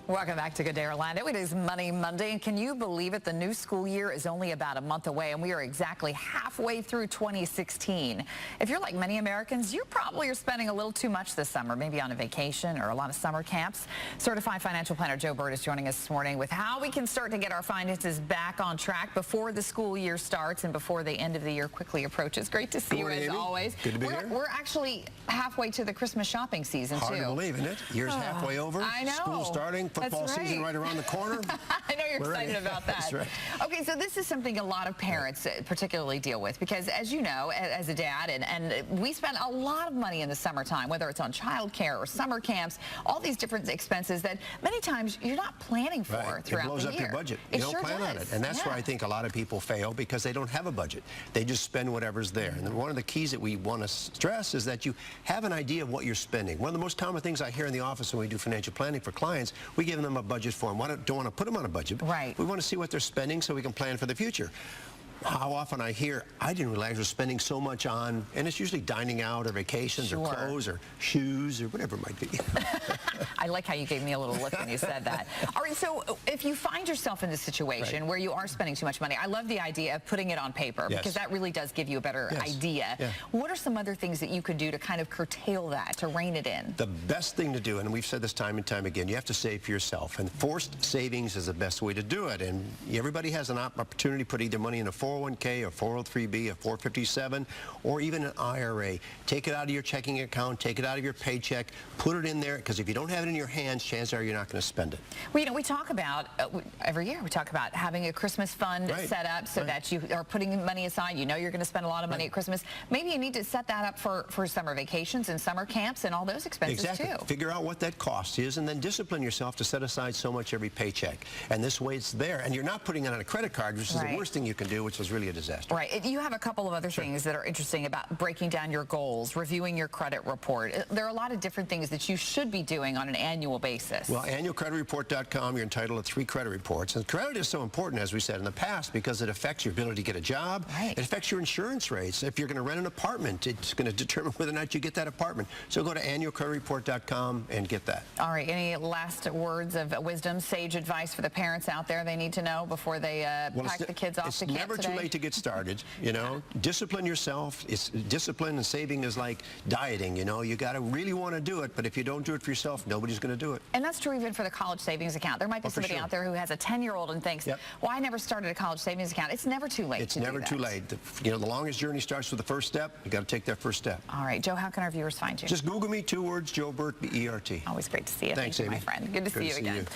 Welcome back to Good Day Orlando. It is Money Monday, and can you believe it? The new school year is only about a month away, and we are exactly halfway through 2016. If you're like many Americans, you probably are spending a little too much this summer, maybe on a vacation or a lot of summer camps. Certified Financial Planner Joe Bert is joining us this morning with how we can start to get our finances back on track before the school year starts and before the end of the year quickly approaches. Great to see you as always. Good to be here. We're actually halfway to the Christmas shopping season, too. Hard to believe, isn't it? Year's halfway over. I know. School starting. Football season right around the corner. I know you're excited about that. That's right. Okay, so this is something a lot of parents particularly deal with because, as you know, as a dad, and we spend a lot of money in the summertime, whether it's on childcare or summer camps, all these different expenses that many times you're not planning for throughout the year. It blows up your budget. You don't plan on it. And that's where I think a lot of people fail because they don't have a budget. They just spend whatever's there. And one of the keys that we want to stress is that you have an idea of what you're spending. One of the most common things I hear in the office when we do financial planning for clients, we give them a budget form. We don't want to put them on a budget. Right. We want to see what they're spending so we can plan for the future. How often I hear, I didn't realize we're spending so much on, and it's usually dining out or vacations or clothes or shoes or whatever it might be. I like how you gave me a little look when you said that. All right, so if you find yourself in this situation where you are spending too much money, I love the idea of putting it on paper because that really does give you a better idea. What are some other things that you could do to kind of curtail that, to rein it in? The best thing to do, and we've said this time and time again, you have to save for yourself. And forced savings is the best way to do it. And everybody has an opportunity to put either money in a 401k, a 403b, a 457, or even an IRA. Take it out of your checking account, take it out of your paycheck, put it in there, because if you don't have it in your hands, chances are you're not going to spend it. Well, you know, we talk about, every year, we talk about having a Christmas fund set up so that you are putting money aside. You know you're going to spend a lot of money at Christmas. Maybe you need to set that up for summer vacations and summer camps and all those expenses too. Figure out what that cost is and then discipline yourself to set aside so much every paycheck. And this way it's there. And you're not putting it on a credit card, which is the worst thing you can do, which is really a disaster. Right. You have a couple of other things that are interesting about breaking down your goals, reviewing your credit report. There are a lot of different things that you should be doing on an annual basis. Well, annualcreditreport.com, you're entitled to 3 credit reports. And credit is so important, as we said in the past, because it affects your ability to get a job. It affects your insurance rates. If you're going to rent an apartment, it's going to determine whether or not you get that apartment. So go to annualcreditreport.com and get that. All right. Any last words of wisdom, sage advice for the parents out there they need to know before they pack the kids off to camp today? It's never too late to get started. You know, discipline yourself. It's discipline, and saving is like dieting. You know, you got to really want to do it, but if you don't do it for yourself, nobody's going to do it. And that's true even for the college savings account. There might be somebody out there who has a 10-year-old and thinks, well, I never started a college savings account. It's never too late. It's never too late. You know, the longest journey starts with the first step. You got to take that first step. All right, Joe, how can our viewers find you? Just Google me, 2 words, Joe Bert, B-E-R-T. Always great to see you. Thanks, Thank you, my friend. Good to see you again.